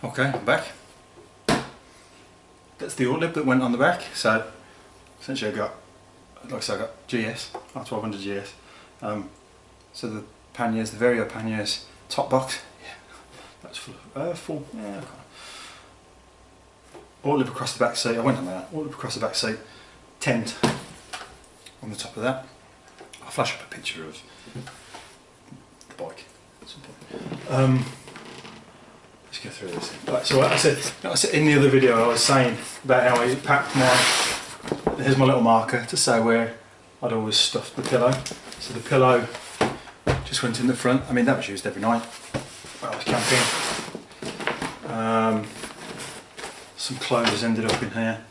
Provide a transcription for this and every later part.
Okay, I'm back. That's the Ortlieb that went on the back. So essentially I got, like I said, I got GS, R1200 GS. So the panniers, the Vario panniers, top box, yeah, that's full, yeah, okay. Ortlieb across the back seat, I went on there, Ortlieb across the back seat, tent on the top of that. I'll flash up a picture of the bike at some point. Let's go through this. Right, so I said in the other video I was saying about how I packed my, here's my little marker to say where I'd always stuffed the pillow. So the pillow just went in the front. I mean, that was used every night when I was camping. Some clothes ended up in here.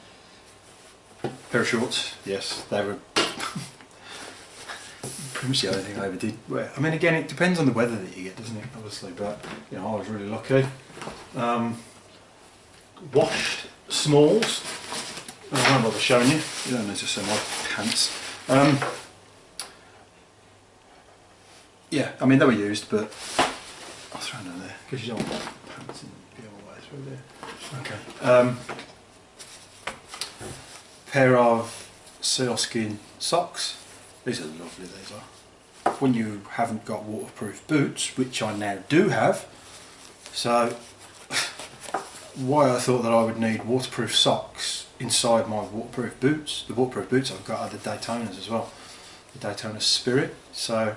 Pair of shorts, yes, they were pretty much the only thing I ever did wear. I mean, again, it depends on the weather that you get, doesn't it, obviously, but you know, I was really lucky. Washed smalls, I won't bother showing you, you don't need to see my pants. Yeah, I mean, they were used, but I'll throw them there, because you don't want pants and be all the way through there. Okay. Pair of sealskin socks. These are lovely, these are. When you haven't got waterproof boots, which I now do have, so why I thought that I would need waterproof socks inside my waterproof boots, the waterproof boots I've got are the Daytonas as well, the Daytona Spirit, so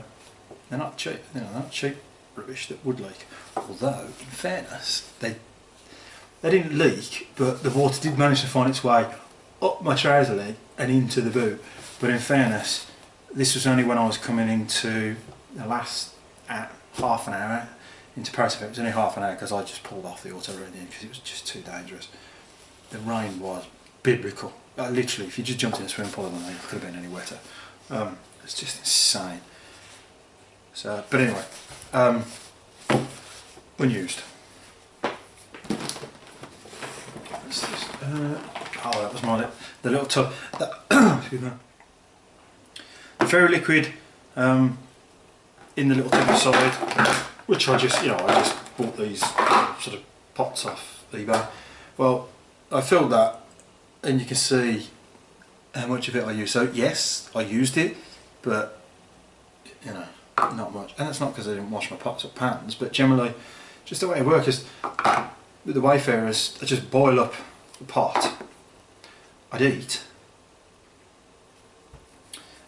they're not cheap, you know, they're not cheap rubbish that would leak, although in fairness they didn't leak, but the water did manage to find its way up my trouser leg and into the boot. But in fairness, this was only when I was coming into the last half an hour into Paris. It was only half an hour because I just pulled off the auto radiant because it was just too dangerous. The rain was biblical. Literally, if you just jumped in a swimming pool, then it could have been any wetter. It's just insane. So, but anyway, unused. What's this? Oh, that was mine. The little tub. Excuse me. The Fairy liquid in the little tub inside, which I just, I just bought these sort of pots off eBay. Well, I filled that, and you can see how much of it I used. So yes, I used it, but you know, not much. And it's not because I didn't wash my pots or pans, but generally, just the way it works is with the Wayfarers, I just boil up the pot. I'd eat,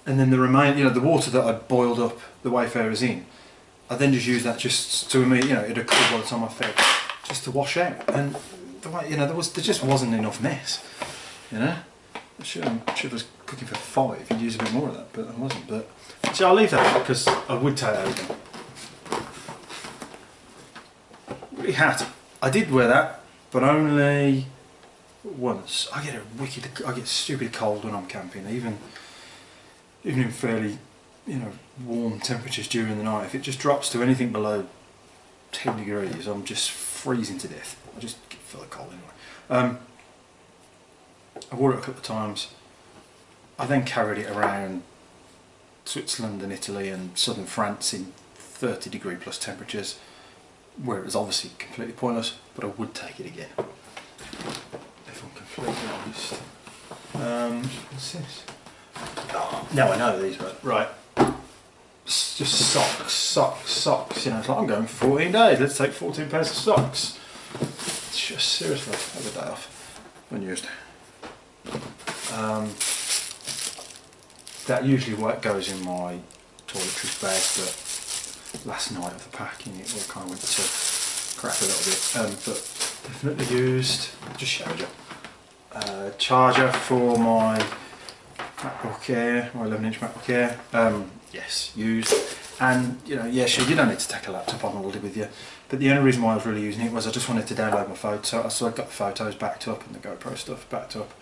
and then the remain, the water that I'd boiled up the Wayfarers in, I then just use that just to me, it'd cool by the time I fed, just to wash out. And the way, there just wasn't enough mess, I should have cooking for 5. You'd use a bit more of that, but I wasn't. But so I'll leave that because I would take that again. Really hat. I did wear that, but only once. I get stupid cold when I'm camping, even in fairly, warm temperatures during the night. If it just drops to anything below 10 degrees, I'm just freezing to death. I just feel the cold anyway. I wore it a couple of times. I then carried it around Switzerland and Italy and southern France in 30 degree plus temperatures, where it was obviously completely pointless, but I would take it again. If I'm completely honest. What's this? Oh, now I know these, but right. It's just socks. It's like I'm going for 14 days. Let's take 14 pairs of socks. It's just seriously, have a day off. Unused. That usually goes in my toiletries bag, but last night of the packing it all kind of went to crap a little bit. But definitely used. Just showed you. Charger for my MacBook Air, my 11-inch MacBook Air. Yes, used. And yeah, sure, you don't need to take a laptop on holiday with you. But the only reason why I was really using it was I just wanted to download my photos. So I got the photos backed up and the GoPro stuff backed up.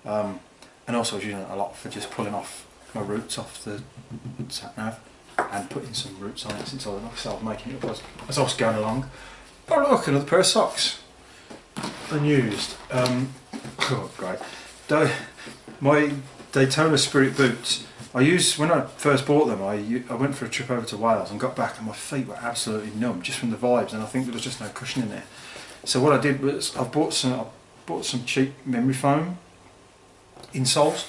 And also I was using it a lot for just pulling off my roots off the sat nav and putting some roots on it since I was making it up as I was going along. Oh look, another pair of socks. Unused. Oh great. My Daytona Spirit boots, when I first bought them, I went for a trip over to Wales and got back and my feet were absolutely numb just from the vibes, and I think there was just no cushion in there. So what I did was I bought some cheap memory foam insoles.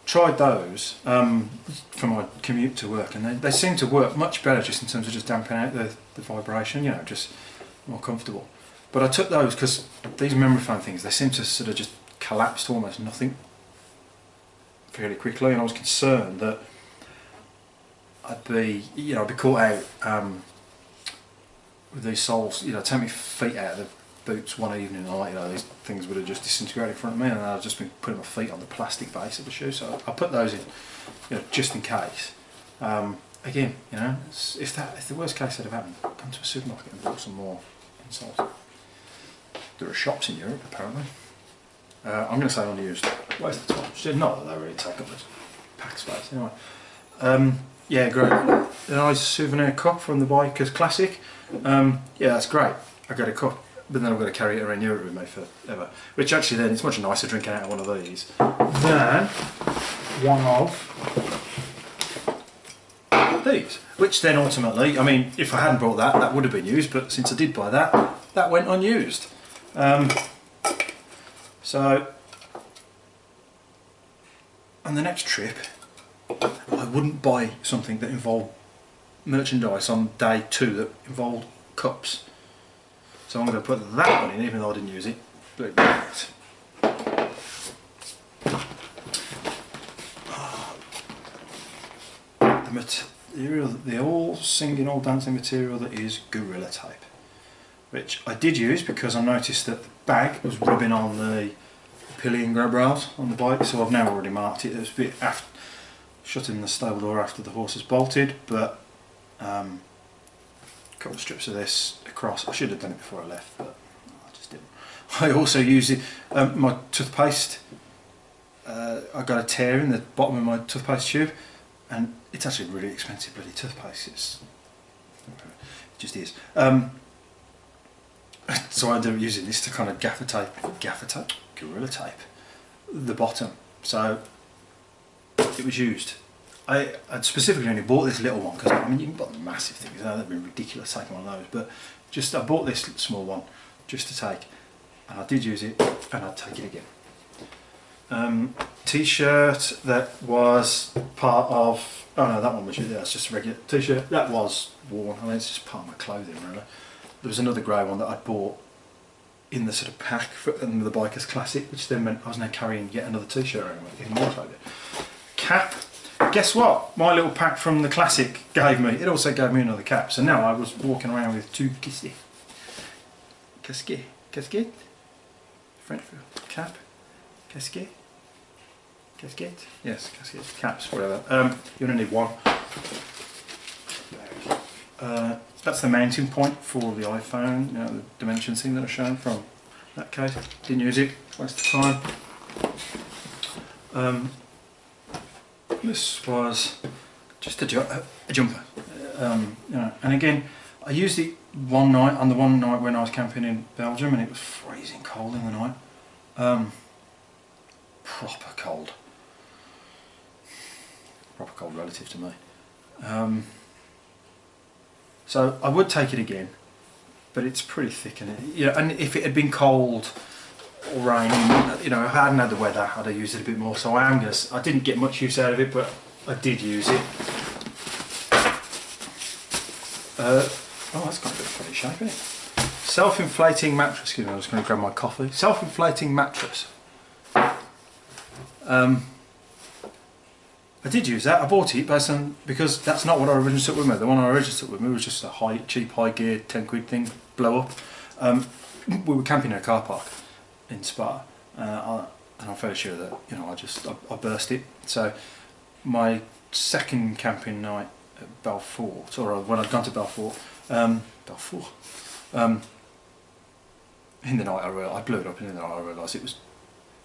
Tried those for my commute to work, and they seem to work much better just in terms of just damping out the vibration, you know, just more comfortable. But I took those because these memory foam things, they seem to sort of just collapse to almost nothing fairly quickly, and I was concerned that I'd be caught out with these soles, you know, take my feet out of the boots one evening and you know, these things would have just disintegrated in front of me, and I'd just been putting my feet on the plastic base of the shoe. So I put those in, you know, just in case. Again, you know, if the worst case had happened, come to a supermarket and bought some more insoles. There are shops in Europe apparently. I'm going to say unused. Waste of time. Not that they really take up much pack space anyway. Yeah, great. A nice souvenir cup from the Bikers Classic. Yeah, that's great. I got a cup, but then I've got to carry it around Europe with me forever. Which actually then, it's much nicer drinking out of one of these than one of these. Which then ultimately, I mean, if I hadn't bought that, that would have been used, but since I did buy that, that went unused. So, on the next trip, I wouldn't buy something that involved merchandise on day 2 that involved cups. So I'm going to put that one in, even though I didn't use it. But the material, the all singing, all dancing material that is Gorilla Tape, which I did use because I noticed that the bag was rubbing on the pillion grab rails on the bike, so I've now already marked it. It was a bit after shutting the stable door after the horse has bolted, but a couple of strips of this across. I should have done it before I left, but I just didn't. I also use it, my toothpaste, I got a tear in the bottom of my toothpaste tube, and it's actually really expensive bloody toothpaste, it just is. So I ended up using this to kind of gaffer tape, Gorilla Tape, the bottom. So it was used. I'd specifically only bought this little one because I mean you can buy the massive things, that'd be ridiculous taking one of those, but just I bought this small one just to take, and I did use it, and I'd take it again. T-shirt that was part of, oh no, that one was, that's just a regular t-shirt, that was worn. I mean, it's just part of my clothing really. There was another grey one that I'd bought in the sort of pack for the Bikers Classic, which then meant I was now carrying yet another t-shirt around, even more clothing. Cap. Guess what? My little pack from the Classic gave me, it also gave me another cap, so now I was walking around with 2 casquet, French for cap, casquet, yes, casquet, caps, whatever. You're going to need one. That's the mounting point for the iPhone, you know, the dimensions thing that I've shown from that case. Didn't use it, waste of time. This was just a jumper, you know, and again I used it one night, on the one night when I was camping in Belgium, and it was freezing cold in the night, proper cold relative to me, so I would take it again, but it's pretty thick, and you know, and if it had been cold or rain, you know, if I hadn't had the weather, I'd have used it a bit more. So I didn't get much use out of it, but I did use it. Oh, that's got a bit of funny shape in it. Self-inflating mattress. Excuse me, I was going to grab my coffee. Self-inflating mattress. I did use that. I bought it based on, because that's not what I originally took with me. The one I originally took with me was just a cheap high gear 10 quid thing, blow up. We were camping in a car park in Spa, and I'm fairly sure that, you know, I burst it. So my second camping night at Belfort, or when I'd gone to Belfort, in the night I blew it up, and in the night I realised it was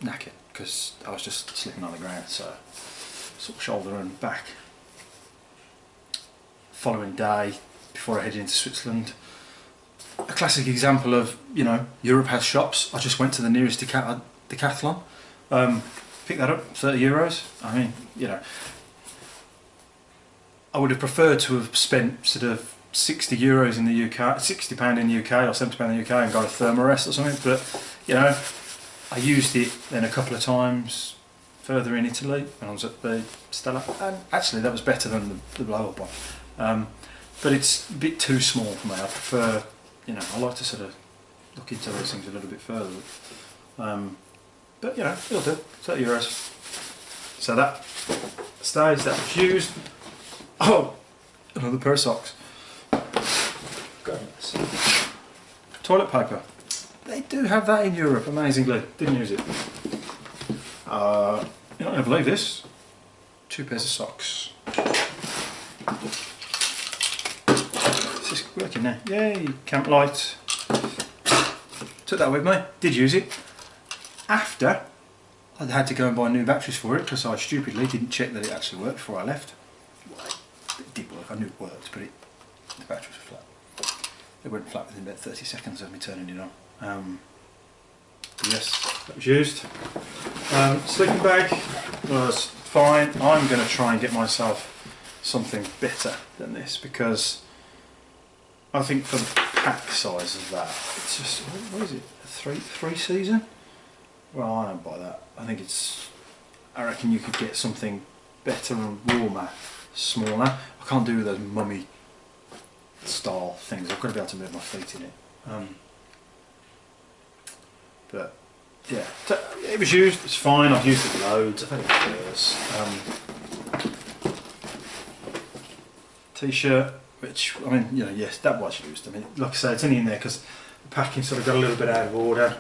knackered because I was just slipping on the ground, so sort of shoulder and back. Following day, before I headed into Switzerland, a classic example of, you know, Europe has shops. I just went to the nearest Decathlon, picked that up, 30 euros. I mean, you know, I would have preferred to have spent sort of €60 in the UK, £60 in the UK or £70 in the UK, and got a Thermarest or something. But you know, I used it then a couple of times further in Italy when I was at the Stella, and actually that was better than the blow-up one. But it's a bit too small for me. I prefer, you know, I like to sort of look into those things a little bit further. But you know, it'll do. €30. So that stays. That was used. Oh, another pair of socks. Toilet paper. They do have that in Europe, amazingly. Didn't use it. You're not going to believe this. 2 pairs of socks. Is this working now? Yay, camp light. Took that with me. Did use it. After I had to go and buy new batteries for it because I stupidly didn't check that it actually worked before I left. Well, it did work, I knew it worked, but the batteries were flat. It went flat within about 30 seconds of me turning it on. Yes, that was used. Sleeping bag was fine. I'm going to try and get myself something better than this because I think for the pack size of that, it's just, what is it, a three season? Well, I don't buy that. I reckon you could get something better and warmer, smaller. I can't do those mummy style things. I've got to be able to move my feet in it. But yeah, it was used. It's fine. I've used it loads. I've had it for years. T-shirt, which I mean, you know, yes, that was used. I mean, like I say, it's only in there because the packing sort of got a little bit out of order.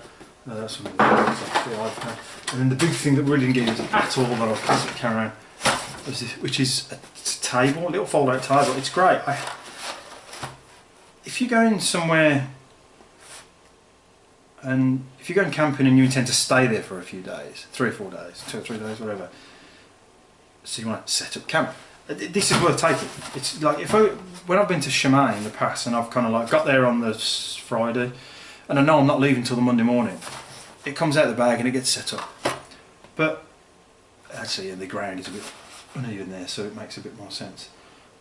That's one of the iPad. And then the big thing that really didn't get used at all that I've constantly carry around was this, which is a table, a little fold-out table. It's great. If you're going somewhere and if you're going camping and you intend to stay there for a few days, 3 or 4 days, 2 or 3 days, whatever, so you want to set up camp, this is worth taking. It's like when I've been to Chimay in the past and I've kind of like got there on the Friday and I know I'm not leaving till the Monday morning, it comes out of the bag and it gets set up. But actually, the ground is a bit uneven there, so it makes a bit more sense.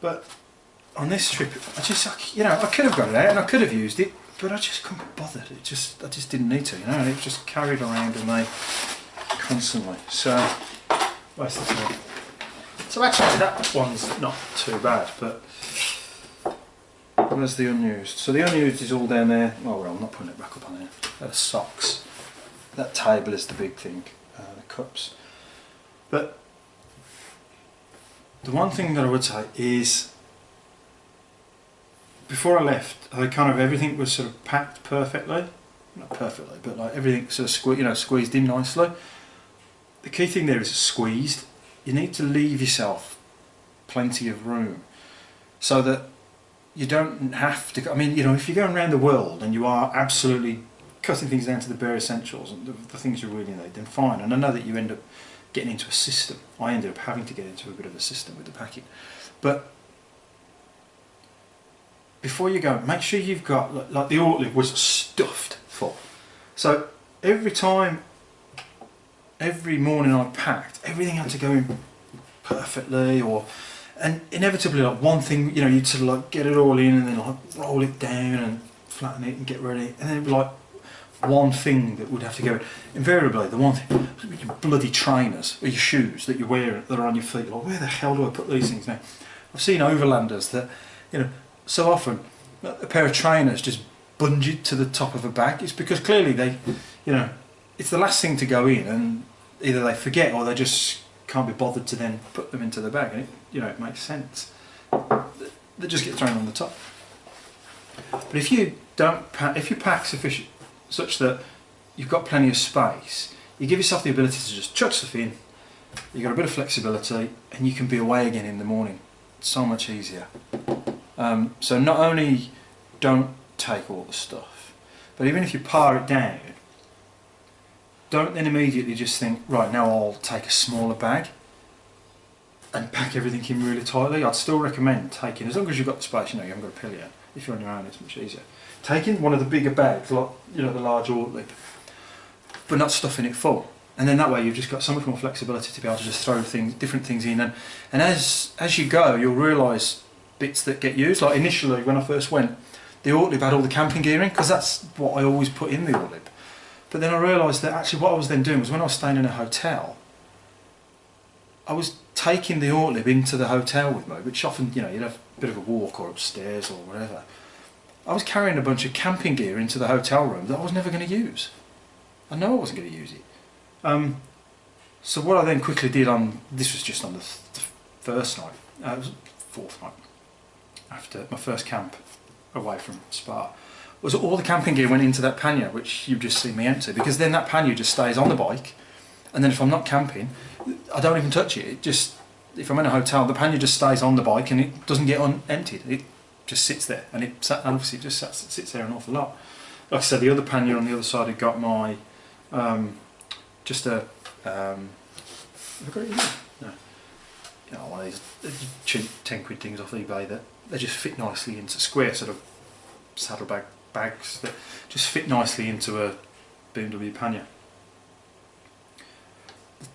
But on this trip, I could have got it out and I could have used it, but I just couldn't be bothered. I just didn't need to, you know. And it just carried around with me constantly. So, where's this one? So actually, that one's not too bad, but. Where's the unused? So the unused is all down there. Oh well, I'm not putting it back up on there. That's socks. That table is the big thing. The cups. But the one thing that I would say is, before I left, everything was sort of packed perfectly. Not perfectly, but like everything sort of squeezed in nicely. The key thing there is squeezed. You need to leave yourself plenty of room so that you don't have to, I mean, you know, if you're going around the world and you are absolutely cutting things down to the bare essentials and the things you really need, then fine. And I know that you end up getting into a system. I ended up having to get into a bit of a system with the packing. But before you go, make sure you've got, like the Ortlieb was stuffed full. So every morning I packed, everything had to go in perfectly, and inevitably, like one thing, you know, you'd sort of like get it all in and then like roll it down and flatten it and get ready, and then it'd be like one thing that would have to go in. Invariably, the one thing, your bloody trainers or your shoes that you wear that are on your feet. Like, where the hell do I put these things now? I've seen overlanders that, you know, so often a pair of trainers just bunged to the top of a bag. It's because clearly they, you know, it's the last thing to go in, and either they forget or they just can't be bothered to then put them into the bag, and it makes sense. They just get thrown on the top. But if you pack sufficient, such that you've got plenty of space, you give yourself the ability to just chuck stuff in. You've got a bit of flexibility, and you can be away again in the morning. It's so much easier. So not only don't take all the stuff, but even if you pare it down, don't then immediately just think, right, now I'll take a smaller bag and pack everything in really tightly. I'd still recommend taking, as long as you've got the space, you know, you haven't got a pillion. If you're on your own, it's much easier. Taking one of the bigger bags, like, you know, the large Ortlieb, but not stuffing it full. And then that way you've just got so much more flexibility to be able to just throw different things in. And as you go, you'll realise bits that get used. Like initially when I first went, the Ortlieb had all the camping gear in, because that's what I always put in the Ortlieb. But then I realised that actually what I was then doing was, when I was staying in a hotel, I was taking the Ortlieb into the hotel with me, which often, you know, you'd have a bit of a walk or upstairs or whatever. I was carrying a bunch of camping gear into the hotel room that I was never going to use. I know I wasn't going to use it. So what I then quickly did this was just on the first night, it was the fourth night, after my first camp away from Spa, was all the camping gear went into that pannier, which you've just seen me empty, because then that pannier just stays on the bike, and then if I'm not camping, I don't even touch it. It just, if I'm in a hotel, the pannier just stays on the bike and it doesn't get emptied. It just sits there, and obviously it just sits there an awful lot. Like I said, the other pannier on the other side had got my just a have I got it in there? No. You know, one of these cheap 10 quid things off eBay that they just fit nicely into square sort of saddlebag bags that just fit nicely into a BMW pannier. The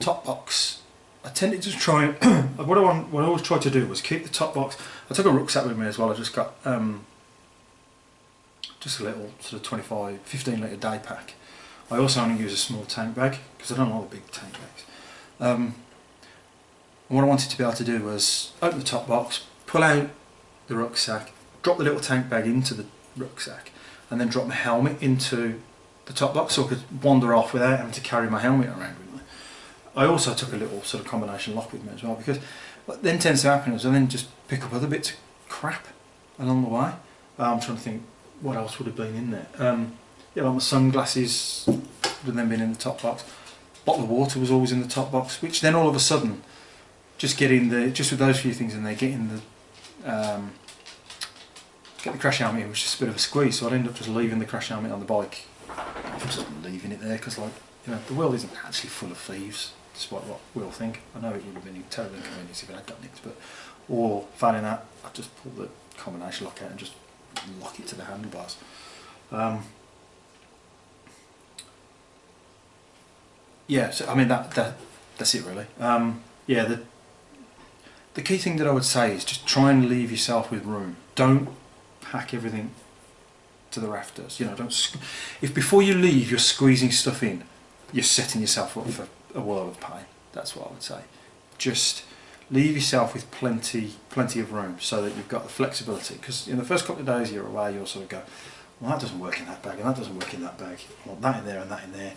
top box, I tended to try what I always tried to do was keep the top box. I took a rucksack with me as well. I just got just a little sort of 15 litre day pack. I also only use a small tank bag because I don't like the big tank bags. And what I wanted to be able to do was open the top box, pull out the rucksack, drop the little tank bag into the rucksack, and then drop my helmet into the top box so I could wander off without having to carry my helmet around with me. I also took a little sort of combination lock with me as well, because what then tends to happen is I then just pick up other bits of crap along the way. I'm trying to think what else would have been in there. Yeah, like my sunglasses would have then been in the top box. Bottle of water was always in the top box, which then all of a sudden, just with those few things in there, get the crash helmet in was just a bit of a squeeze. So I'd end up just leaving the crash helmet on the bike, just leaving it there, because, like, you know, the world isn't actually full of thieves, despite what we'll think. I know it would have been a terrible inconvenience if it had got nicked, but, or failing that, I'd just pull the combination lock out and just lock it to the handlebars. Yeah, so I mean that's it really. Yeah, the key thing that I would say is just try and leave yourself with room. Don't pack everything to the rafters. You know, if before you leave you're squeezing stuff in, you're setting yourself up for a world of pain. That's what I would say. Just leave yourself with plenty of room so that you've got the flexibility. Because in the first couple of days you're away, you'll sort of go, well, that doesn't work in that bag, and that doesn't work in that bag. I want that in there and that in there,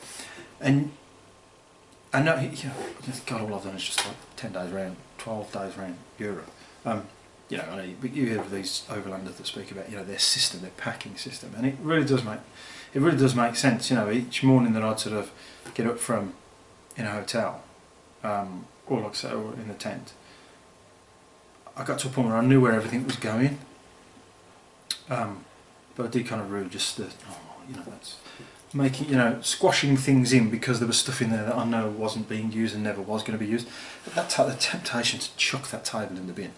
and I know, you know, God, all I've done is just like 10 days around, 12 days around Europe. You know, I know you hear of these overlanders that speak about, you know, their system, their packing system, and it really does make sense. You know, each morning that I'd sort of get up from in a hotel, or like I say, or in the tent, I got to a point where I knew where everything was going. But I did kind of really just, you know, that's making, you know, squashing things in because there was stuff in there that I know wasn't being used and never was going to be used. But the temptation to chuck that table in the bin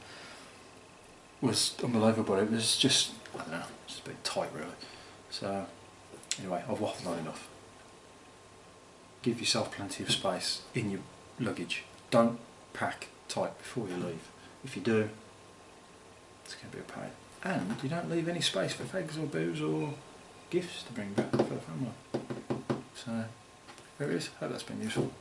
was unbelievable. It was just, I don't know, just a bit tight really. So anyway, I've waffled on enough. Give yourself plenty of space in your luggage. Don't pack tight before you leave. If you do, it's going to be a pain. And you don't leave any space for fags or booze or gifts to bring back for the family. So there it is. Hope that's been useful.